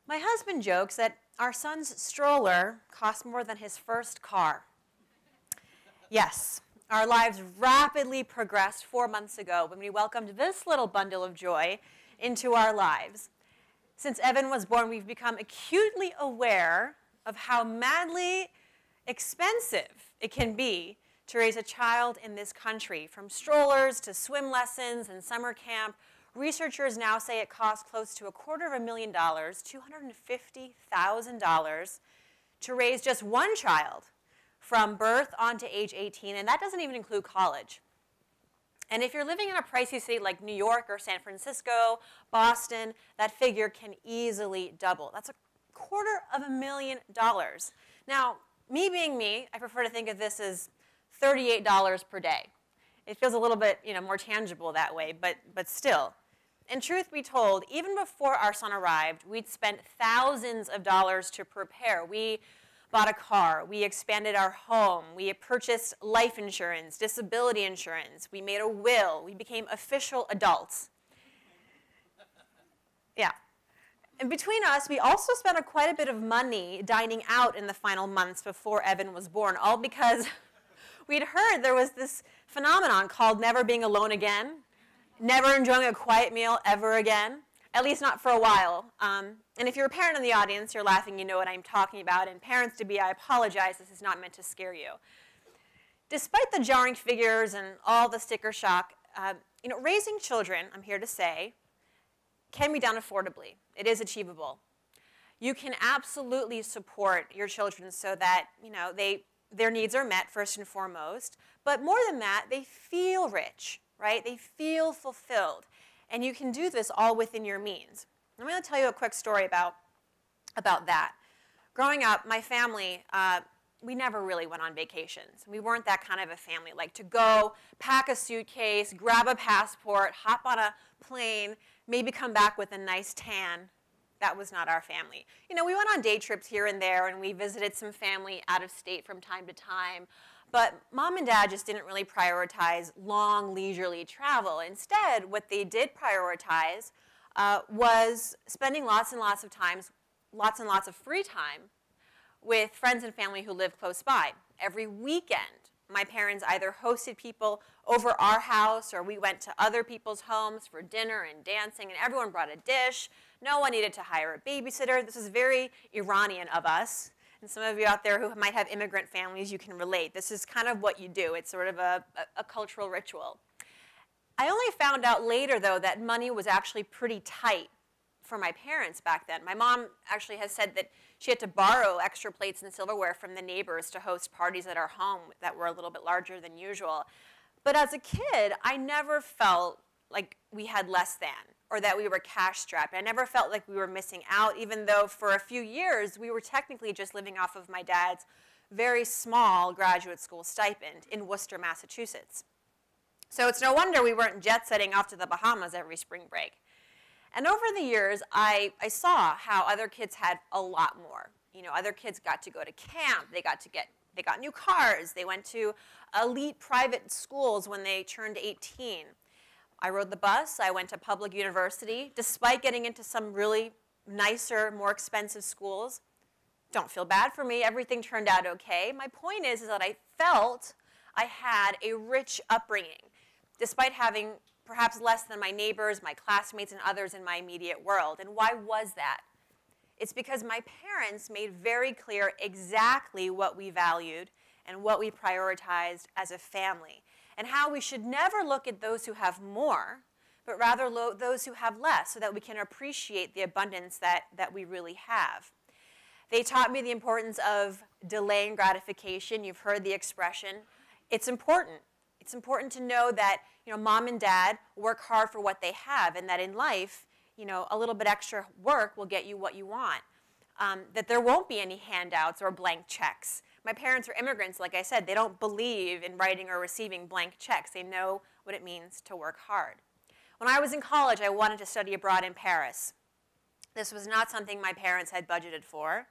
My husband jokes that our son's stroller cost more than his first car. Yes, our lives rapidly progressed 4 months ago when we welcomed this little bundle of joy into our lives. Since Evan was born, we've become acutely aware of how madly expensive it can be to raise a child in this country. From strollers to swim lessons and summer camp, researchers now say it costs close to $250,000, $250,000, to raise just one child from birth on to age 18, and that doesn't even include college. And if you're living in a pricey city like New York or San Francisco, Boston, that figure can easily double. That's $250,000. Now, me being me, I prefer to think of this as $38 per day. It feels a little bit, more tangible that way, but still. And truth be told, even before our son arrived, we'd spent thousands of dollars to prepare. We bought a car, we expanded our home, we purchased life insurance, disability insurance, we made a will, we became official adults. Yeah. And between us, we also spent quite a bit of money dining out in the final months before Evan was born, all because we'd heard there was this phenomenon called never being alone again, never enjoying a quiet meal ever again, at least not for a while. And if you're a parent in the audience, you're laughing, you know what I'm talking about. And parents-to-be, I apologize, this is not meant to scare you. Despite the jarring figures and all the sticker shock, raising children, I'm here to say, can be done affordably. It is achievable. You can absolutely support your children so that, their needs are met first and foremost. But more than that, they feel rich, right? They feel fulfilled. And you can do this all within your means. I'm going to tell you a quick story about that. Growing up, my family, we never really went on vacations. We weren't that kind of a family, like to go, pack a suitcase, grab a passport, hop on a plane, maybe come back with a nice tan. That was not our family. We went on day trips here and there, and we visited some family out of state from time to time. But Mom and Dad just didn't really prioritize long, leisurely travel. Instead, what they did prioritize was spending lots and lots of free time with friends and family who lived close by. Every weekend, my parents either hosted people over our house or we went to other people's homes for dinner and dancing, and everyone brought a dish. No one needed to hire a babysitter. This is very Iranian of us. And some of you out there who might have immigrant families, you can relate. This is kind of what you do. It's sort of a cultural ritual. I only found out later, though, that money was actually pretty tight for my parents back then. My mom actually has said that she had to borrow extra plates and silverware from the neighbors to host parties at our home that were a little bit larger than usual. But as a kid, I never felt like we had less than, or that we were cash-strapped. I never felt like we were missing out, even though for a few years we were technically just living off of my dad's very small graduate school stipend in Worcester, Massachusetts. So it's no wonder we weren't jet-setting off to the Bahamas every spring break. And over the years, I saw how other kids had a lot more. Other kids got to go to camp, they got new cars, they went to elite private schools when they turned 18. I rode the bus, I went to public university, despite getting into some really nicer, more expensive schools. Don't feel bad for me, everything turned out okay. My point is that I felt I had a rich upbringing, despite having perhaps less than my neighbors, my classmates, and others in my immediate world. And why was that? It's because my parents made very clear exactly what we valued and what we prioritized as a family, and how we should never look at those who have more, but rather those who have less, so that we can appreciate the abundance that we really have. They taught me the importance of delaying gratification. You've heard the expression. It's important. It's important to know that mom and dad work hard for what they have, and that in life, a little bit extra work will get you what you want. That there won't be any handouts or blank checks. My parents are immigrants, like I said. They don't believe in writing or receiving blank checks. They know what it means to work hard. When I was in college, I wanted to study abroad in Paris. This was not something my parents had budgeted for.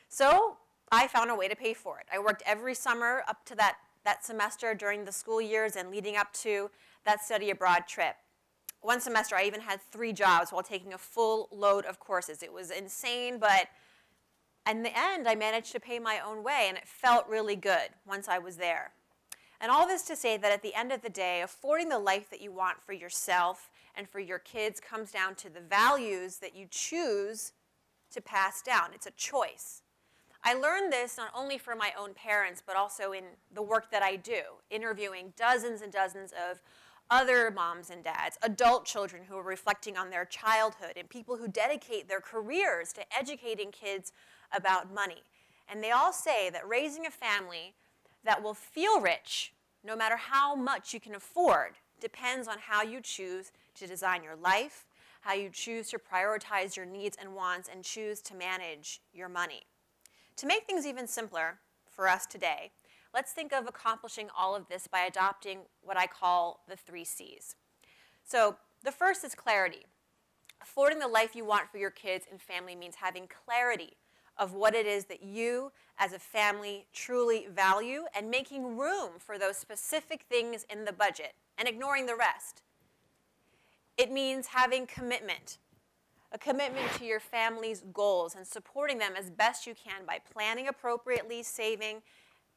So I found a way to pay for it. I worked every summer up to that semester during the school years and leading up to that study abroad trip. one semester I even had 3 jobs while taking a full load of courses. It was insane, but in the end, I managed to pay my own way, and it felt really good once I was there. And all this to say that at the end of the day, affording the life that you want for yourself and for your kids comes down to the values that you choose to pass down. It's a choice. I learned this not only from my own parents, but also in the work that I do, interviewing dozens and dozens of other moms and dads, adult children who are reflecting on their childhood, and people who dedicate their careers to educating kids about money. And they all say that raising a family that will feel rich, no matter how much you can afford, depends on how you choose to design your life, how you choose to prioritize your needs and wants, and choose to manage your money. To make things even simpler for us today, let's think of accomplishing all of this by adopting what I call the 3 C's. So the first is clarity. Affording the life you want for your kids and family means having clarity of what it is that you as a family truly value and making room for those specific things in the budget and ignoring the rest. It means having commitment, a commitment to your family's goals and supporting them as best you can by planning appropriately, saving,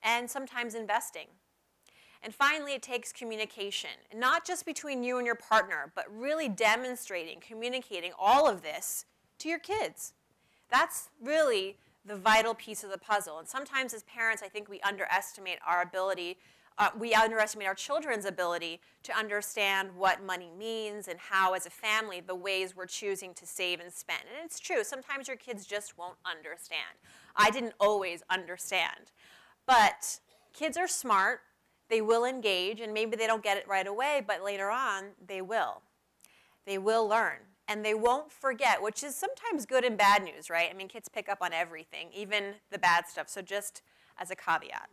and sometimes investing. And finally, it takes communication, not just between you and your partner, but really demonstrating, communicating all of this to your kids. That's really the vital piece of the puzzle. And sometimes as parents, I think we underestimate our ability, we underestimate our children's ability to understand what money means and how, as a family, the ways we're choosing to save and spend. And it's true, sometimes your kids just won't understand. I didn't always understand. But kids are smart, they will engage, and maybe they don't get it right away, but later on, they will. They will learn. And they won't forget, which is sometimes good and bad news, right? I mean, kids pick up on everything, even the bad stuff, so just as a caveat.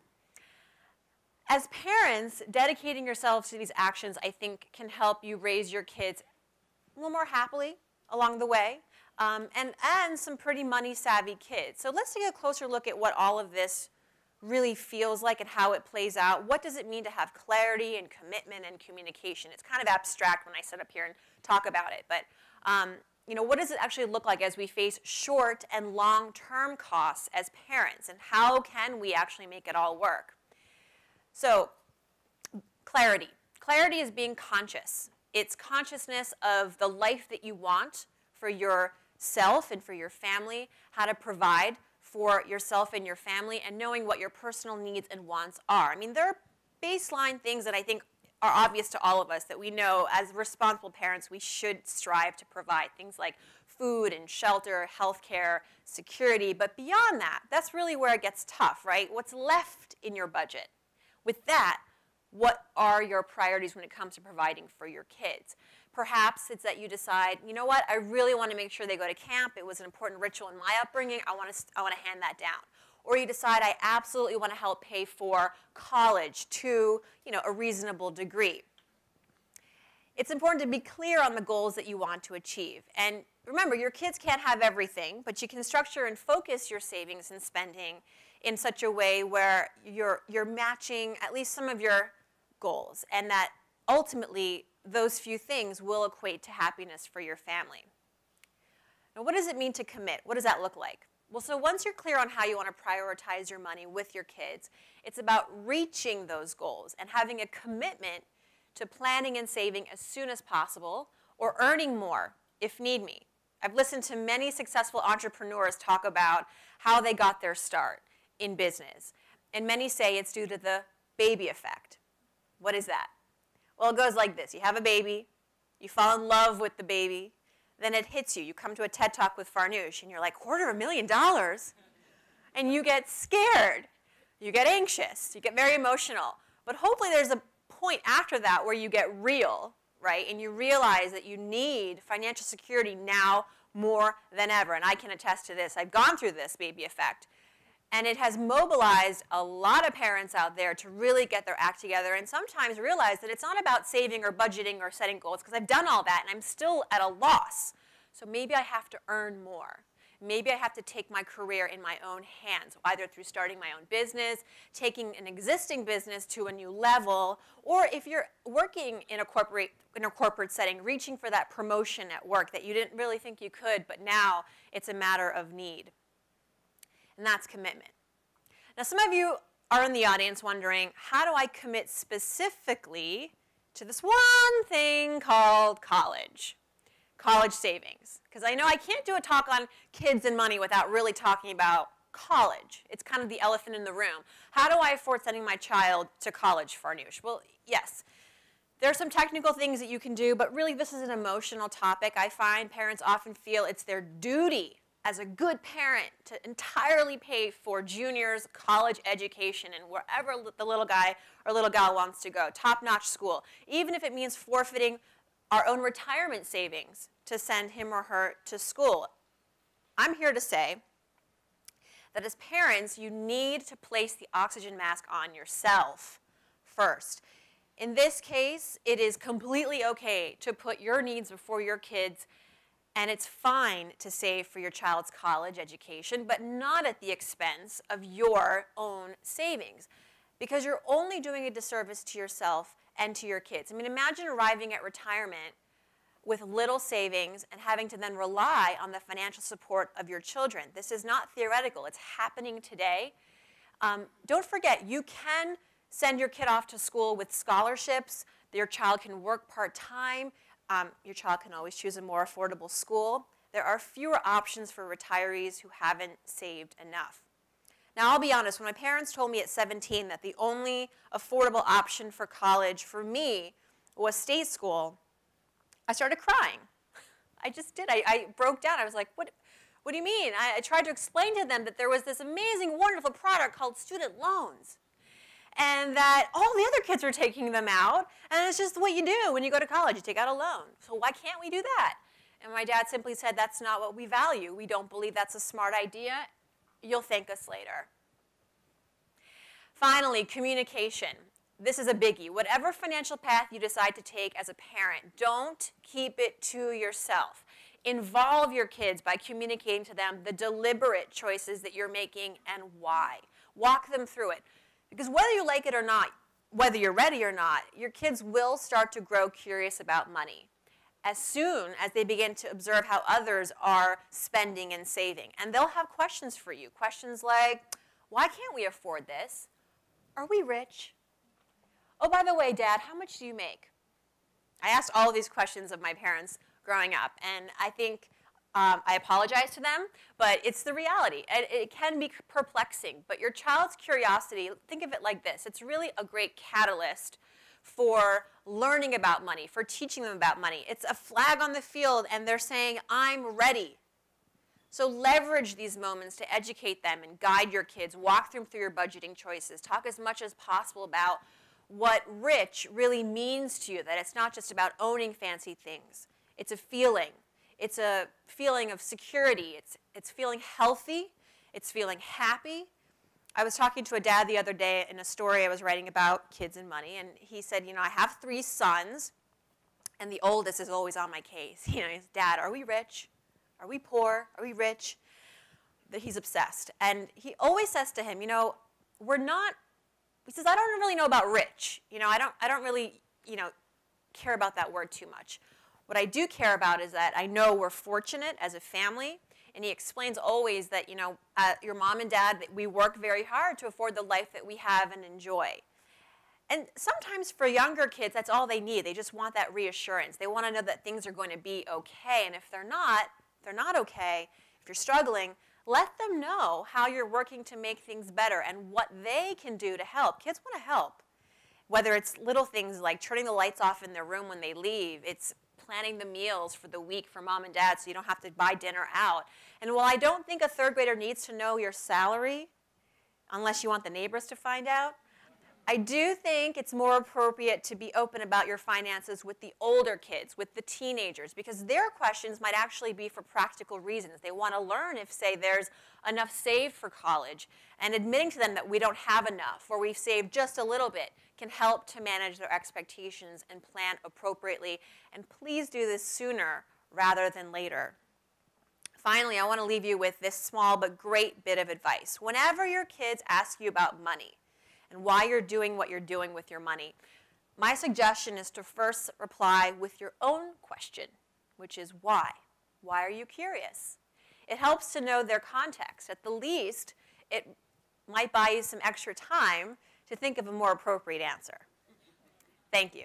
As parents, dedicating yourselves to these actions, I think, can help you raise your kids a little more happily along the way, and some pretty money-savvy kids. So let's take a closer look at what all of this really feels like and how it plays out. What does it mean to have clarity and commitment and communication? It's kind of abstract when I sit up here and talk about it, but what does it actually look like as we face short and long-term costs as parents, and how can we actually make it all work? So, clarity. Clarity is being conscious. It's consciousness of the life that you want for yourself and for your family, how to provide for yourself and your family, and knowing what your personal needs and wants are. I mean, there are baseline things that I think are obvious to all of us that we know as responsible parents we should strive to provide. Things like food and shelter, health care, security. But beyond that, that's really where it gets tough, right? What's left in your budget? With that, what are your priorities when it comes to providing for your kids? Perhaps it's that you decide, you know what, I really want to make sure they go to camp. It was an important ritual in my upbringing. I want to hand that down. Or you decide, I absolutely want to help pay for college to, a reasonable degree. It's important to be clear on the goals that you want to achieve. And remember, your kids can't have everything, but you can structure and focus your savings and spending in such a way where you're matching at least some of your goals, and that ultimately those few things will equate to happiness for your family. Now, what does it mean to commit? What does that look like? Well, so once you're clear on how you want to prioritize your money with your kids, it's about reaching those goals and having a commitment to planning and saving as soon as possible, or earning more if need be. I've listened to many successful entrepreneurs talk about how they got their start in business, and many say it's due to the baby effect. What is that? Well, it goes like this. You have a baby, you fall in love with the baby, then it hits you. You come to a TED Talk with Farnoosh, and you're like, $250,000? And you get scared. You get anxious. You get very emotional. But hopefully there's a point after that where you get real, right? And you realize that you need financial security now more than ever. And I can attest to this. I've gone through this baby effect. And it has mobilized a lot of parents out there to really get their act together and sometimes realize that it's not about saving or budgeting or setting goals, because I've done all that and I'm still at a loss. So maybe I have to earn more. Maybe I have to take my career in my own hands, either through starting my own business, taking an existing business to a new level, or if you're working in a corporate setting, reaching for that promotion at work that you didn't really think you could, but now it's a matter of need. And that's commitment. Now, some of you are in the audience wondering, how do I commit specifically to this one thing called college savings? Because I know I can't do a talk on kids and money without really talking about college. It's kind of the elephant in the room. How do I afford sending my child to college, Farnoosh? Well, yes, there are some technical things that you can do, but really this is an emotional topic. I find parents often feel it's their duty as a good parent to entirely pay for juniors' college education and wherever the little guy or little gal wants to go, top-notch school, even if it means forfeiting our own retirement savings to send him or her to school. I'm here to say that as parents, you need to place the oxygen mask on yourself first. In this case, it is completely okay to put your needs before your kids, and it's fine to save for your child's college education, but not at the expense of your own savings, because you're only doing a disservice to yourself and to your kids. I mean, imagine arriving at retirement with little savings and having to then rely on the financial support of your children. This is not theoretical. It's happening today. Don't forget, you can send your kid off to school with scholarships. Your child can work part-time. Your child can always choose a more affordable school. There are fewer options for retirees who haven't saved enough. Now, I'll be honest, when my parents told me at 17 that the only affordable option for college for me was state school, I started crying. I just did. I broke down. I was like, what do you mean? I tried to explain to them that there was this amazing, wonderful product called student loans, and that all the other kids were taking them out, and it's just what you do when you go to college. You take out a loan. So why can't we do that? And my dad simply said, that's not what we value. We don't believe that's a smart idea. You'll thank us later. Finally, communication. This is a biggie. Whatever financial path you decide to take as a parent, don't keep it to yourself. Involve your kids by communicating to them the deliberate choices that you're making and why. Walk them through it. Because whether you like it or not, whether you're ready or not, your kids will start to grow curious about money as soon as they begin to observe how others are spending and saving. And they'll have questions for you. Questions like, why can't we afford this? Are we rich? Oh, by the way, Dad, how much do you make? I asked all of these questions of my parents growing up, and I think I apologize to them, but it's the reality. It can be perplexing, but your child's curiosity, think of it like this. It's really a great catalyst for learning about money, for teaching them about money. It's a flag on the field, and they're saying, I'm ready. So leverage these moments to educate them and guide your kids. Walk them through your budgeting choices. Talk as much as possible about what rich really means to you, that it's not just about owning fancy things. It's a feeling. It's a feeling of security. It's feeling healthy. It's feeling happy. I was talking to a dad the other day in a story I was writing about kids and money, and he said, I have 3 sons, and the oldest is always on my case. He's, Dad, are we rich? Are we poor? Are we rich? That he's obsessed. And he always says to him, we're not, he says, I don't really know about rich. I don't really, care about that word too much. What I do care about is that I know we're fortunate as a family. And he explains always that, your mom and dad, we work very hard to afford the life that we have and enjoy. And sometimes for younger kids, that's all they need. They just want that reassurance. They want to know that things are going to be okay. And if they're not okay, if you're struggling, let them know how you're working to make things better and what they can do to help. Kids want to help. Whether it's little things like turning the lights off in their room when they leave, it's planning the meals for the week for mom and dad so you don't have to buy dinner out. And while I don't think a 3rd grader needs to know your salary, unless you want the neighbors to find out, I do think it's more appropriate to be open about your finances with the older kids, with the teenagers, because their questions might actually be for practical reasons. They want to learn if, say, there's enough saved for college, and admitting to them that we don't have enough or we've saved just a little bit can help to manage their expectations and plan appropriately. And please do this sooner rather than later. Finally, I want to leave you with this small but great bit of advice. Whenever your kids ask you about money and why you're doing what you're doing with your money, my suggestion is to first reply with your own question, which is why? Why are you curious? It helps to know their context. At the least, it might buy you some extra time to think of a more appropriate answer. Thank you.